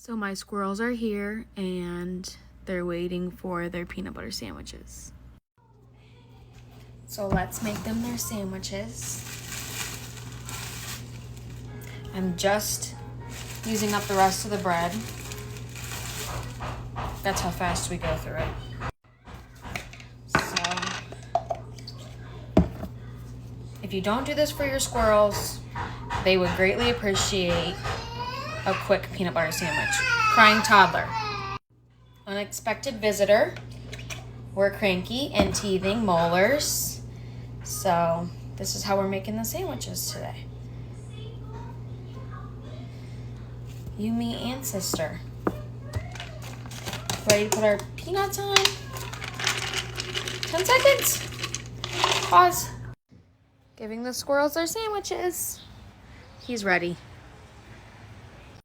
So my squirrels are here and they're waiting for their peanut butter sandwiches. So let's make them their sandwiches. I'm just using up the rest of the bread. That's how fast we go through it. So, if you don't do this for your squirrels, they would greatly appreciate a quick peanut butter sandwich. Crying toddler. Unexpected visitor. We're cranky and teething molars. So this is how we're making the sandwiches today. You, me, and sister. Ready to put our peanuts on? 10 seconds. Pause. Giving the squirrels their sandwiches. He's ready.